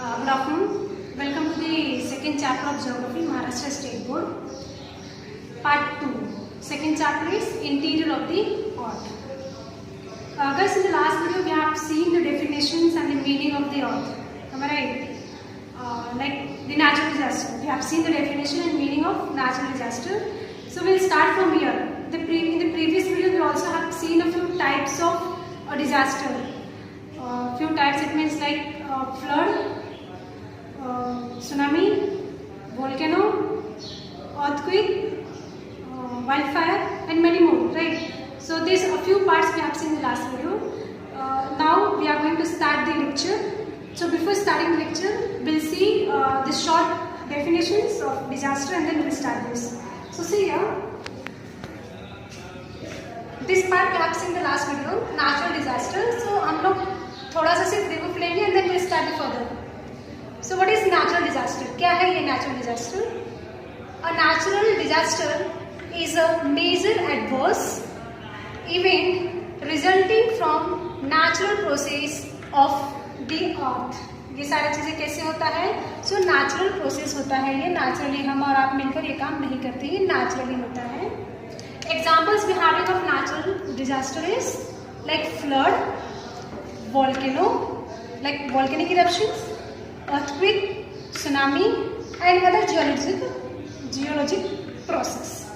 Good afternoon. Welcome to the second chapter of Geography, Maharashtra State Board. Part 2. Second chapter is Interior of the Earth. Guys, in the last video we have seen the definitions and the meaning of the Earth. Am I right? Like the natural disaster. We have seen the definition and meaning of natural disaster. So we'll start from here. In the previous video we also have seen a few types of disaster. Few types, it means like flood, tsunami, volcano, earthquake, wildfire, and many more, right? So these are a few parts we have seen in the last video. Now we are going to start the lecture. So before starting the lecture, we'll see the short definitions of disaster and then we'll start this. So see here, this part we have seen in the last video, natural disaster. So हम लोग थोड़ा सा सिर्फ review लेंगे and then we'll start further. So what is natural disaster? क्या है ये natural disaster? A natural disaster is a major adverse event resulting from natural process of the earth. ये सारी चीजें कैसे होता है? So natural process होता है ये, naturally हम और आप मिलकर ये काम नहीं करते, ये naturally होता है. Examples we having of natural disaster is like flood, volcano, like volcanic eruptions, earthquake, tsunami, and other geologic process.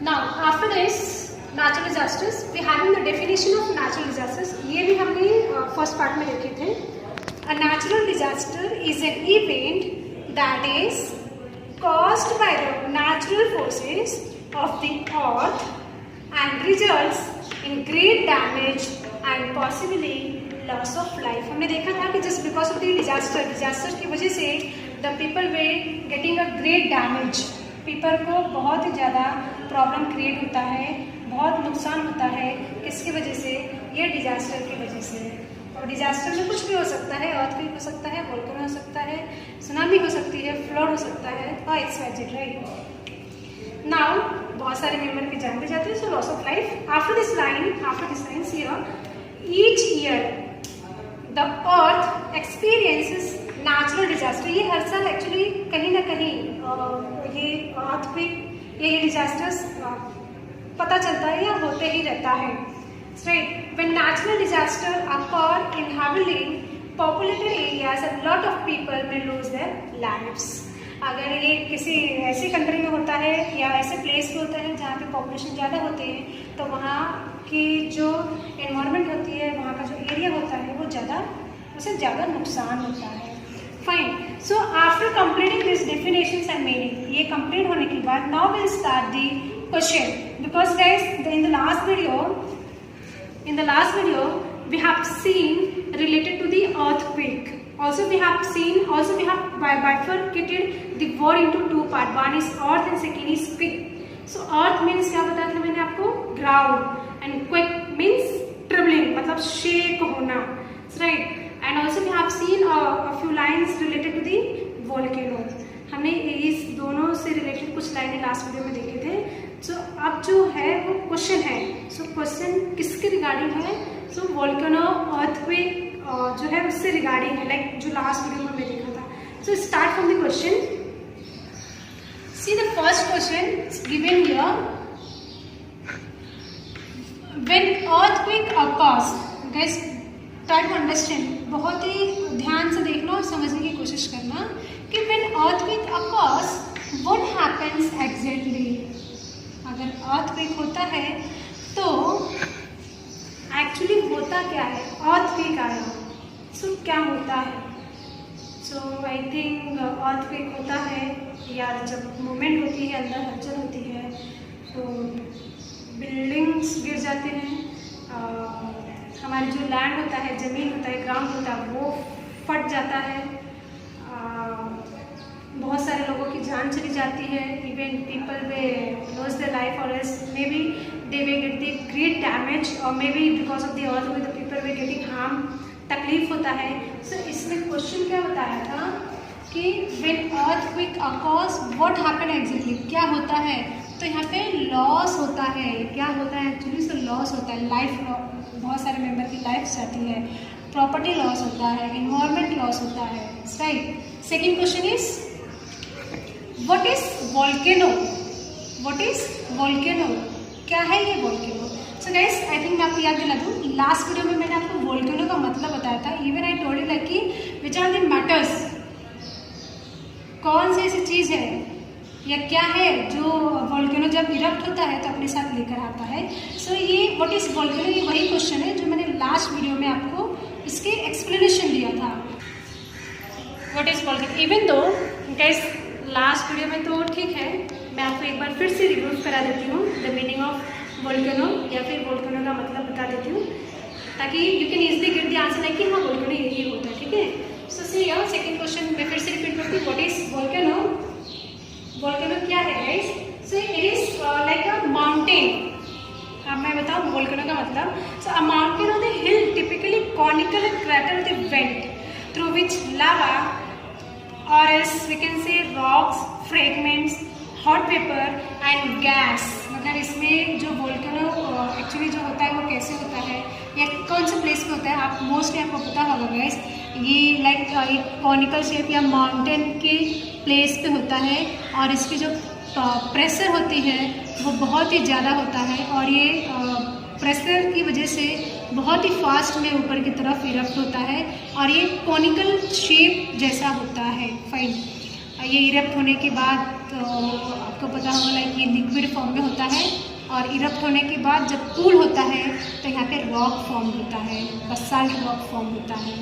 Now after this natural disasters, we having the definition of natural disasters. ये भी हमने first part में देखे थे. A natural disaster is an event that is caused by the natural forces of the earth and results in great damage and possibly loss of life. हमने देखा था कि just because of the disaster की वजह से the people were getting a great damage. people को बहुत ही ज़्यादा प्रॉब्लम क्रिएट होता है, बहुत नुकसान होता है. किसकी वजह से? ये डिजास्टर की वजह से. और डिजास्टर में कुछ भी हो सकता है, अर्थक्वेक हो सकता है, वोल्केनो हो सकता है, सुनामी हो सकती है, फ्लड हो सकता है, एक्सवाइजेड, राइट. नाउ बहुत सारे मेंबर की जान भी जाती है. So loss of life. After this line here, each year the earth experiences natural disaster. ये हर साल एक्चुअली कहीं ना कहीं ये अर्थक्वेक, ये डिजास्टर्स पता चलता है या होते ही रहता है, right. When natural disaster occur in heavily populated areas, a lot of people may lose their lives. अगर ये किसी ऐसी कंट्री में होता है या ऐसे प्लेस पे होता है जहाँ पे पॉपुलेशन ज़्यादा होते हैं, तो वहाँ की जो एनवायरनमेंट होती है, वहाँ का जो एरिया होता है, वो उससे ज़्यादा नुकसान होता है. Fine. So after completing this definitions and meaning, ये कंप्लीट होने के बाद now will start the question. Because guys in the last video we have seen related to the earthquake. Also we have bifurcated the word into two parts. One is earth and second is quake. So earth means क्या बताया था मैंने आपको? Ground. And quake means trembling, मतलब shake होना, right? And also we have seen a few lines related to the volcano. हमने इस दोनों से रिलेटेड कुछ लाइनें लास्ट वीडियो में देखे थे. So अब जो है वो क्वेश्चन है. So क्वेश्चन किसके रिगार्डिंग है? So volcano, earthquake जो है उससे रिगार्डिंग है, लाइक जो लास्ट वीडियो में देखा था. So start from the question. See the first question given here. When earthquake occurs, guys try to understand, बहुत ही ध्यान से देखना और समझने की कोशिश करना कि when earthquake occurs what happens exactly. अगर अर्थक्वेक होता है तो एक्चुअली होता क्या है? अर्थक्वेक आया, सो क्या होता है? सो आई थिंक अर्थक्वेक होता है यार जब मूवमेंट होती है, अंदर हलचल होती है, तो बिल्डिंग्स गिर जाते हैं, हमारी जो लैंड होता है, ज़मीन होता है, ग्राउंड होता है, वो फट जाता है, बहुत सारे लोगों की जान चली जाती है. इवन पीपल वे लॉस देयर लाइफ और else maybe they will get the great damage or maybe because of the earthquake the people were getting harm, तकलीफ होता है. सो इसमें क्वेश्चन क्या बताया था कि when earthquake occurs what happen exactly, क्या होता है? तो यहाँ पे लॉस होता है. क्या होता है एक्चुअली? सो लॉस होता है, लाइफ, बहुत सारे मेंबर की लाइफ जाती है, प्रॉपर्टी लॉस होता है, इन्वायरमेंट लॉस होता है, right. Second question is what is volcano, what is volcano, क्या है ये volcano. So guys I think मैं आपको याद दिला दूँ, लास्ट वीडियो में मैंने आपको वोल्केनो का मतलब बताया था। Even I told you like कि विच आर द मैटर्स, कौन सी ऐसी चीज़ है या क्या है जो वोल्केनो जब इरप्ट होता है तो अपने साथ लेकर आता है। सो ये व्हाट इज वोल्केनो, ये वही क्वेश्चन है जो मैंने लास्ट वीडियो में आपको इसके एक्सप्लेनेशन दिया था। What is volcano, even though guys last video में तो ठीक है, मैं आपको एक बार फिर से रिव्यू करा देती हूँ द मीनिंग ऑफ वोल्केनो, या फिर वोल्केनो का मतलब बता देती हूँ ताकि you can easily get the answer like कि हाँ वोल्केनो यही होता है, ठीक है। सो सी यार सेकेंड क्वेश्चन मैं फिर से रिपीट करती हूँ, व्हाट इज वोल्केनो, वोल्केनो क्या है guys. So it is like a mountain, अब मैं बताऊँ वोल्केनो का मतलब। So a mountain on the hill typically conical crater of the vent through which lava or else we can say rocks, fragments, hot vapor and gas। मतलब इसमें जो volcano actually जो होता है वो कैसे होता है या कौन से प्लेस पे होता है, आप मोस्टली आपको पता होगा गाइस। ये लाइक एक कॉनिकल शेप या माउंटेन के प्लेस पे होता है और इसकी जो प्रेशर होती है वो बहुत ही ज़्यादा होता है और ये प्रेशर की वजह से बहुत ही फास्ट में ऊपर की तरफ इरप्ट होता है और ये कॉनिकल शेप जैसा होता है। फाइन, ये इरप्ट होने के बाद तो आपको पता होगा लाइक ये लिक्विड फॉर्म में होता है और इरप्ट होने के बाद जब कूल होता है तो यहाँ पे रॉक फॉर्म होता है, बसाल्ट रॉक फॉर्म होता है।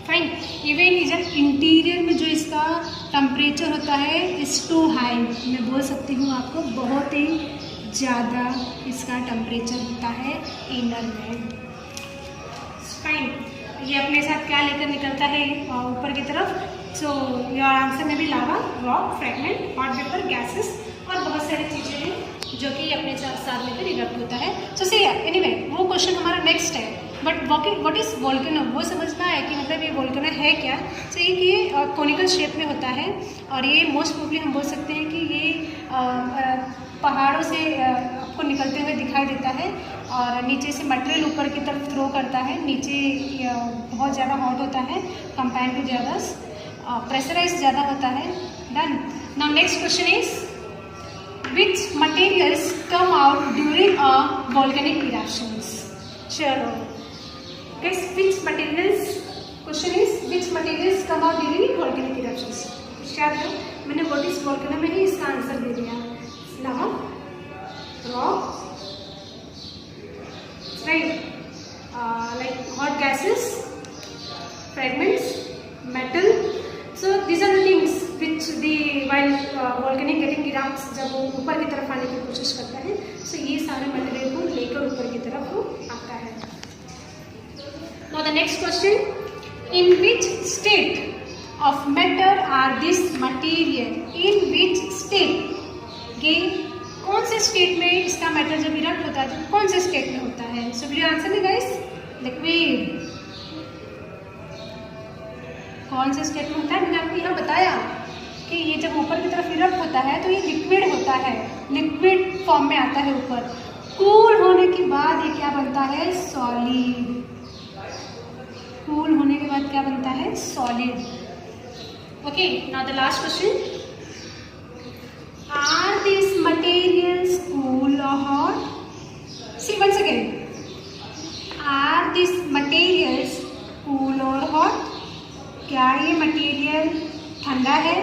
फाइन, इवन जब इंटीरियर में जो इसका टेम्परेचर होता है इज़ टू हाई, मैं बोल सकती हूँ आपको बहुत ही ज़्यादा इसका टेम्परेचर होता है इनर में। फाइन, ये अपने साथ क्या लेकर निकलता है ऊपर की तरफ। सो योर आंसर में भी lava, rock, fragment, hot vapour, gases और बहुत सारी चीज़ें हैं जो कि अपने साथ लेकर इरप्ट होता है। सो सी एनीवे वो क्वेश्चन हमारा नेक्स्ट है, बट व्हाट इज़ वोल्केनो वो समझना है कि मतलब ये वोल्केनो है क्या। सो ये कॉनिकल शेप में होता है और ये मोस्ट प्रोबेबली हम बोल सकते हैं कि ये पहाड़ों से आपको निकलते हुए दिखाई देता है और नीचे से मटेरियल ऊपर की तरफ थ्रो करता है। नीचे बहुत ज़्यादा हॉट होता है कंपेयर टू ज़्यादा, प्रेशराइज ज़्यादा होता है। Done. Now next question is which materials come out during a volcanic eruptions. चलो guys, which materials, question is which materials come out during volcanic eruptions. क्या था, मैंने व्हाट इज वोल्केनो में ही इसका आंसर दे दिया। Lava, rock, right, like hot gases, fragments, metal. So these are the things which the while volcanic getting erupts जब वो ऊपर की तरफ आने की कोशिश करता है, so ये सारे मटेरियल को लेकर ऊपर की तरफ वो आता है। Now the next question, in which state of matter are this material? In which state? कि कौन से स्टेट में इसका मैटर जब इरप्ट होता है तो कौन से स्टेट में होता है। So will you answer me guys, liquid. कौन से स्टेट में होता है, मैंने आपको यहाँ बताया कि ये जब ऊपर की तरफ इरप्ट होता है तो ये लिक्विड होता है, लिक्विड फॉर्म में आता है ऊपर। कूल होने के बाद ये क्या बनता है, सॉलिड। कूल होने के बाद क्या बनता है, solid. Okay, now the last question, are these materials cool or hot? See once again, are these materials cool or hot? क्या ये मटेरियल ठंडा है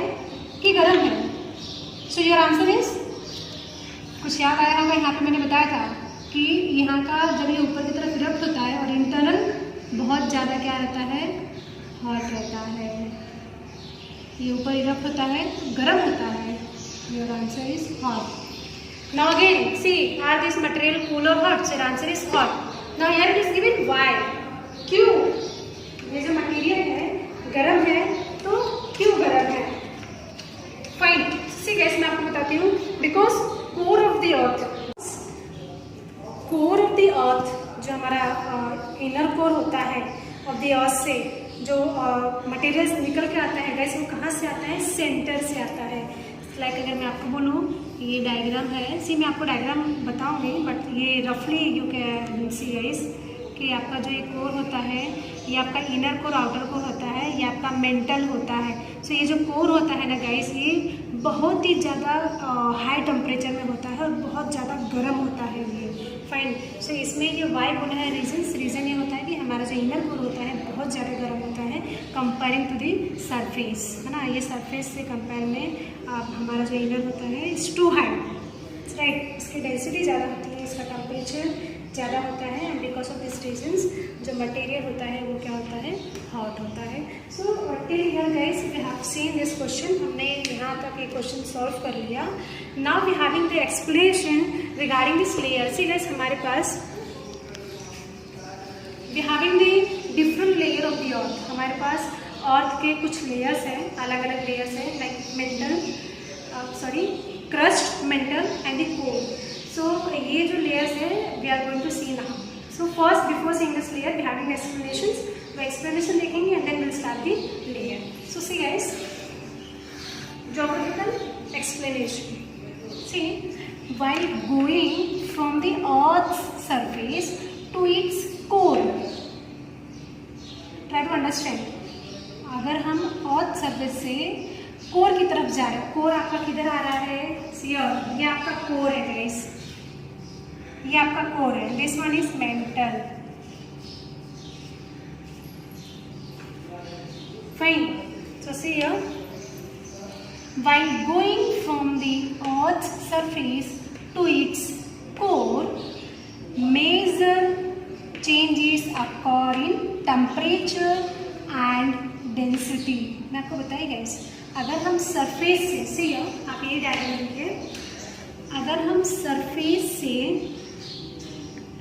कि गर्म है। सो योर आंसर इज, कुछ याद आया होगा, यहाँ पे मैंने बताया था कि यहाँ का जब ये ऊपर की तरफ इरप्ट होता है और इंटरनल बहुत ज़्यादा क्या रहता है, हॉट रहता है। ये ऊपर इरप्ट होता है तो गर्म होता है। Your answer is hot. Now again, see, are this material cool or hot? So your answer is hot. Now here it is given why. क्यों? ये जो मटेरियल है गर्म है तो क्यों गर्म है। फाइन, see guys, मैं आपको बताती हूँ, because core of the earth, core of the earth जो हमारा इनर कोर होता है ऑफ द अर्थ से जो मटेरियल्स निकल के आता है गाइस, वो कहाँ से आता है, सेंटर से आता है। लाइक अगर मैं आपको बोलूँ ये डायग्राम है, सी मैं आपको डायग्राम बताऊंगी बट ये रफली यू कैन सी गाइस कि आपका जो ये कोर होता है ये आपका इनर कोर आउटर कोर होता है, ये आपका मेंटल होता है। सो ये जो कोर होता है ना गाइस, ये बहुत ही ज़्यादा हाई टेम्परेचर में होता है और बहुत ज़्यादा गर्म होता है ये। फाइन। सो इसमें ये वाई बोला है रीज़न ये होता है कि हमारा जो इनर कोर होता है बहुत ज़्यादा गर्म होता है कंपेयरिंग टू दी सरफेस, है ना। ये सरफेस से कंपेयर में हमारा जो इनर होता है इट्स टू हाई, राइट। इसकी डेंसिटी ज़्यादा होती है, इसका टेम्परेचर ज़्यादा होता है, and because of this reasons जो मटेरियल होता है वो क्या होता है, हॉट होता है। So till here guys we have seen this question, हमने यहाँ तक ये क्वेश्चन सॉल्व कर लिया। Now we having the explanation regarding this layer. See guys हमारे पास we having the different layer of the अर्थ। हमारे पास अर्थ के कुछ लेयर्स हैं, अलग अलग लेयर्स हैं, like crust, mantle and the core. So ये जो लेयर्स है we are going to see now. So first before seeing this layer we having explanations, वो एक्सप्लेनेशन देखेंगे and then will start the layer. So see guys, geographical explanation. See, while going from the earth's surface to its core, try to understand। अगर हम earth surface से core की तरफ जा रहे हैं, कोर आपका किधर आ रहा है, ये आपका कोर है गाइस, ये आपका कोर है। This one is mental, fine. So see here, while going from the earth's surface to its core, major changes occur in temperature and density. मैं आपको बताइए गाइस, अगर हम सरफेस से, सी आप ये डायग्राम देखिए, अगर हम सरफेस से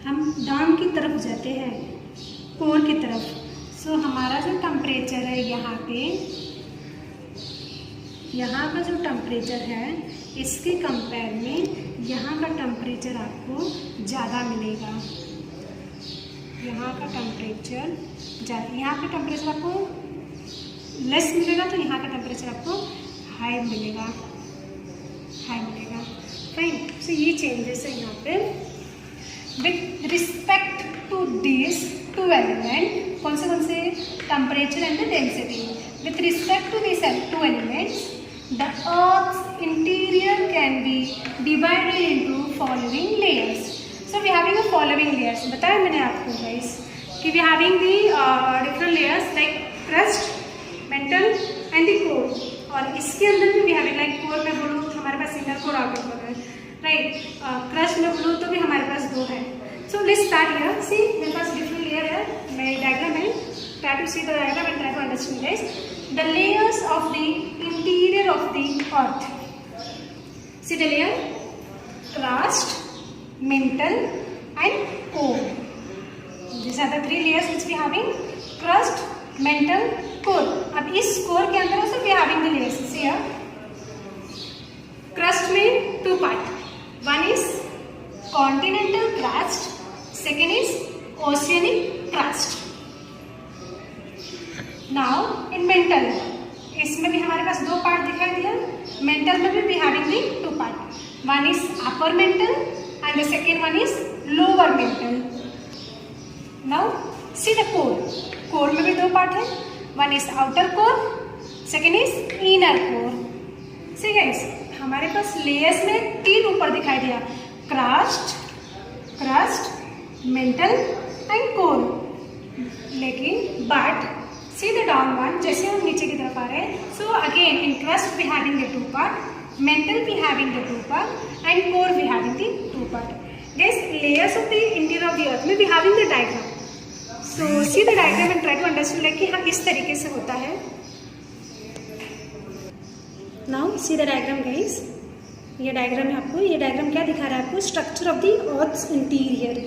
हम डाउन की तरफ जाते हैं, कोर की तरफ, सो हमारा जो टेम्परेचर है यहाँ पे, यहाँ का जो टेम्परेचर है इसके कंपेयर में यहाँ का टेम्परेचर आपको ज़्यादा मिलेगा। यहाँ का टेम्परेचर ज़्यादा, यहाँ का टेम्परेचर आपको लेस मिलेगा, तो यहाँ का टेम्परेचर आपको हाई मिलेगा, फाइन। सो ये चेंजेस है यहाँ पे with respect to this two element. कौन से temperature and the density. With respect to this two elements the earth's interior can be divided into following layers। so we having a following layers, बताया मैंने आपको guys कि we having the different layers like crust, mantle and the core। और इसके अंदर भी we having like core में बोलूँ तो हमारे पास inner core outer core है, right। crust में बोलूँ तो भी हमारे पास दो है। so let's start here। see मेरे पास different layer है, मेरी diagram है, try to see the diagram and try to understand guys the layers of the interior of the earth। see the layer crust, mantle and core। these are the three layers which we having, crust, mantle, core। अब इस core के अंदर also we having the layers। see here crust में two part, one is continental crust, second is oceanic crust। Now in mental, इसमें भी हमारे पास दो part दिखाई दिया, मेंटल में भी having the two part, one is upper mantle and the second one is lower mantle. Now see the core, core में भी दो पार्ट है, one is outer core, second is inner core. See guys हमारे पास layers में तीन ऊपर दिखाई दिया, क्रस्ट, मेंटल एंड कोर। लेकिन but see the down one, जैसे हम नीचे की तरफ आ रहे हैं, so again in crust we having the two part, mantle we having the two part and core we having the two part। guys layers of the interior of the earth में we having the diagram। so see the diagram and try to understand like कि हाँ इस तरीके से होता है। now see the diagram guys, ये diagram है आपको, ये डायग्राम क्या दिखा रहा है आपको, structure of the earth interior.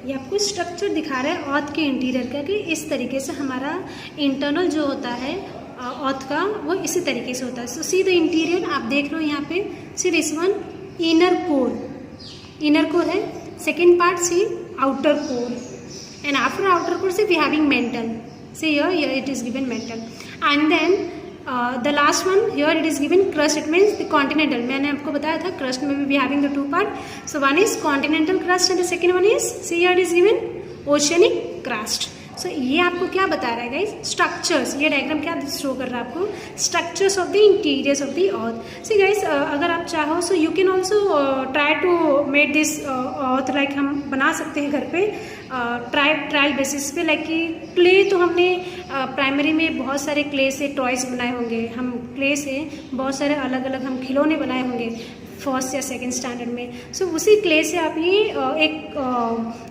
ये आपको स्ट्रक्चर दिखा रहा है अर्थ के इंटीरियर का, कि इस तरीके से हमारा इंटरनल जो होता है अर्थ का वो इसी तरीके से होता है। सो सी द इंटीरियर आप देख लो यहाँ पे, see this one inner core है, second part see outer core and after outer core see we having mantle. See here it is given mantle and then the last one here it is given crust, it means the continental। मैंने आपको बताया था crust में भी having the two part, so one is continental crust and the second one is see here it is given oceanic crust। सो ये आपको क्या बता रहा है गाइस? स्ट्रक्चर्स। ये डायग्राम क्या शो कर रहा है आपको? Structures of the interiors of the earth. See guys, अगर आप चाहो so you can also try to made this earth, like हम बना सकते हैं घर पे ट्रायल बेसिस पे। लाइक कि क्ले तो हमने प्राइमरी में बहुत सारे क्ले से टॉयज बनाए होंगे, हम क्ले से बहुत सारे अलग अलग हम खिलौने बनाए होंगे फर्स्ट या सेकंड स्टैंडर्ड में। सो उसी क्ले से आप ये एक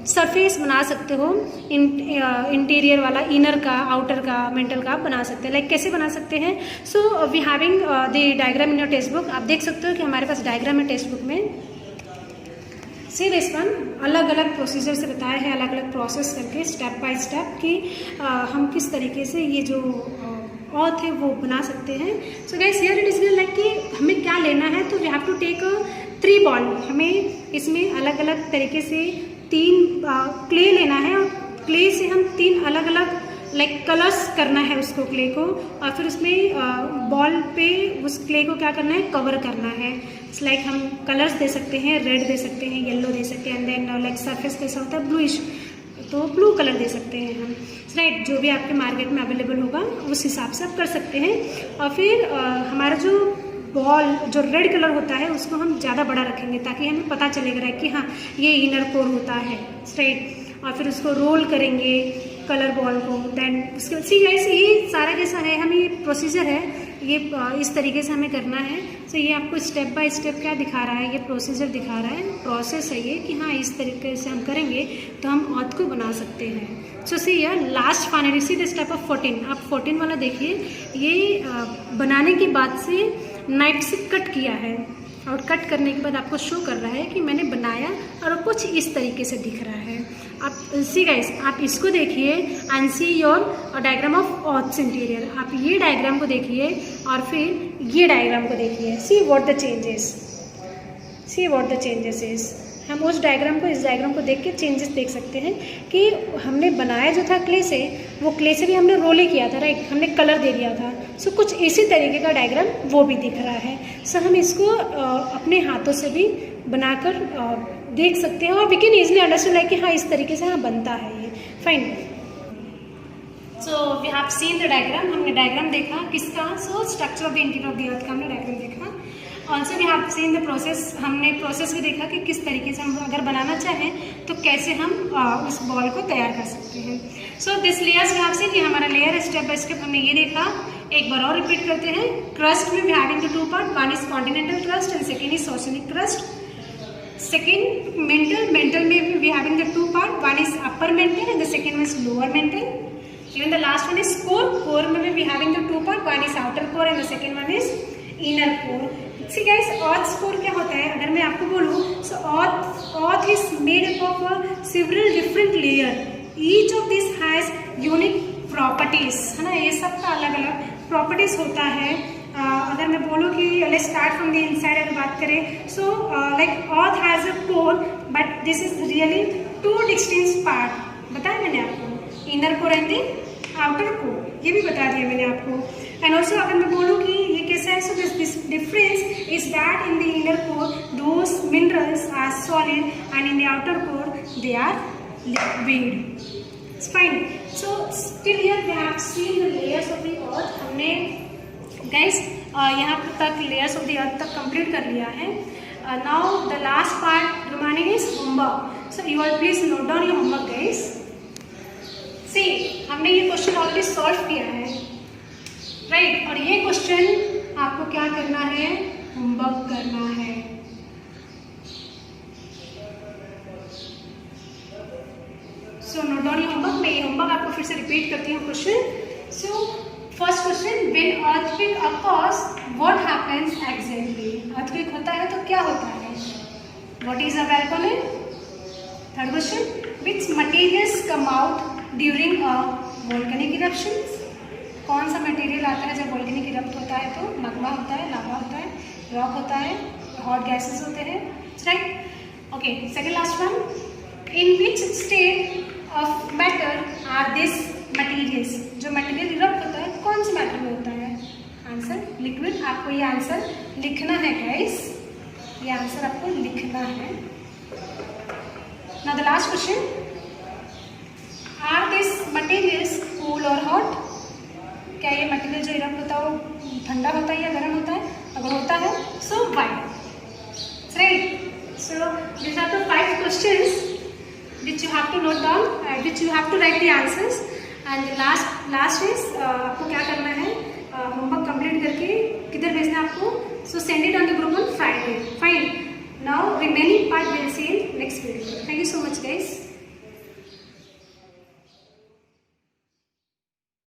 सरफेस बना सकते हो, इंटीरियर वाला, इनर का, आउटर का, मेंटल का आप बना सकते हैं। लाइक कैसे बना सकते हैं? So we having the diagram in your text book. आप देख सकते हो कि हमारे पास डायग्राम है टेक्स्ट बुक में। सी दिस वन, अलग अलग प्रोसीजर से बताया है, अलग अलग प्रोसेस करके स्टेप बाय स्टेप कि हम किस तरीके से ये जो अर्थ है वो बना सकते हैं। So guys, here it is like कि हमें क्या लेना है, तो we have to take 3 ball. हमें इसमें अलग अलग तरीके से 3 क्ले लेना है और क्ले से हम 3 अलग अलग लाइक कलर्स करना है उसको, क्ले को, और फिर उसमें बॉल पे उस क्ले को क्या करना है? कवर करना है। लाइक हम कलर्स दे सकते हैं, रेड दे सकते हैं, येलो दे सकते हैं, एंड देन लाइक सरफेस कैसा होता है? ब्लूइश, तो ब्लू कलर दे सकते हैं हम, राइट। जो भी आपके मार्केट में अवेलेबल होगा उस हिसाब से आप कर सकते हैं। और फिर हमारा जो बॉल जो रेड कलर होता है उसको हम ज़्यादा बड़ा रखेंगे ताकि हमें पता चलेगा कि हाँ ये इनर कोर होता है, राइट। और फिर उसको रोल करेंगे कलर बॉल को, देन उसके सी गाइस, ये सारा कैसा है, हमें ये प्रोसीजर है, ये इस तरीके से हमें करना है। सो ये आपको स्टेप बाय स्टेप क्या दिखा रहा है? ये प्रोसीजर दिखा रहा है, प्रोसेस है ये कि हाँ इस तरीके से हम करेंगे तो हम अर्थ को बना सकते हैं। सो सी यार, last finally see the step of 14। आप 14 वाला देखिए, ये बनाने के बाद से नाइफ से कट किया है और कट करने के बाद आपको शो कर रहा है कि मैंने बनाया और कुछ इस तरीके से दिख रहा है। आप सी गाइस, आप इसको देखिए and see your diagram of earth interior. आप ये डायग्राम को देखिए और फिर ये डायग्राम को देखिए। See what the changes, see what the changes is. हम उस डायग्राम को, इस डायग्राम को देख के चेंजेस देख सकते हैं कि हमने बनाया जो था क्ले से, वो क्ले से भी हमने रोल ही किया था, राइट। हमने कलर दे दिया था। सो कुछ इसी तरीके का डायग्राम वो भी दिख रहा है। सो हम इसको अपने हाथों से भी बनाकर देख सकते हैं और we can easily understand like कि हाँ इस तरीके से हाँ बनता है ये, fine. So we have seen the diagram. हमने डायग्राम देखा किसका? So structure of the interior of the earth का हमने डायग्राम देखा। Also we have seen the process. हमने प्रोसेस भी देखा कि किस तरीके से हम अगर बनाना चाहें तो कैसे हम उस बॉल को तैयार कर सकते हैं। So this layers we have seen, ये हमारा लेयर है। स्टेप बाय स्टेप हमने ये देखा। एक बार और रिपीट करते हैं। क्रस्ट में we having the 2 part, one is continental crust and second is oceanic crust. Second mantle में we having the 2 part, one is upper mantle and the second is lower mantle. Even the last one is core. Core में भी having the 2 part, one is outer core and the second one is inner core. See guys, earth's core क्या होता है? अगर मैं आपको बोलूँ, so earth is made up of several different layer. Each of these has unique properties, है ना? ये सब का अलग अलग properties होता है। अगर मैं बोलूँ कि let's start from the inside अगर बात करें, so like earth has a core, but this is really 2 distinct part. बताया मैंने आपको, inner core and the outer core, ये भी बता दिया मैंने आपको। एंड ऑल्सो अगर मैं बोलूँ कि ये कैसा है, so this difference is that in the inner core those minerals are solid and in the outer core they are liquid, fine. So still here we have seen the layers of the earth. हमने guys यहाँ तक layers of the अर्थ तक complete कर लिया है। Now the last part remaining is homework. So you all please note down your homework guys. See, हमने ये question already solve किया है, राइट। और ये क्वेश्चन आपको क्या करना है? होमवर्क करना है। So note down your homework. मैं ये होमवर्क आपको फिर से रिपीट करती हूँ question. So first question, when earthquake occurs what happens exactly? Earthquake होता है तो क्या होता है? What is a volcano? Third question, which materials come out during a volcanic eruptions? कौन सा मटेरियल आता है जब वोल्केनिक इरप्ट होता है? तो magma होता है, लावा होता है, रॉक होता है, हॉट गैसेस होते हैं, right. Okay, second last one, in which state of matter are this materials? जो मटेरियल इरप्ट होता है कौन से मैटर में होता है? Answer liquid. आपको ये आंसर लिखना है गाइस, ये आंसर आपको लिखना है। Now the last question, are these materials और हॉट? क्या ये मटेरियल जो इरप्ट होता है वो ठंडा होता है या गर्म होता है? अगर होता है so why? Right. So these are the 5 questions which you have to note down and which you have to write the answers. And the last is आपको क्या करना है, होमवर्क कंप्लीट करके किधर भेजना है आपको? So send it on the group on Friday. Fine. Now remaining part we'll see in next video. Thank you.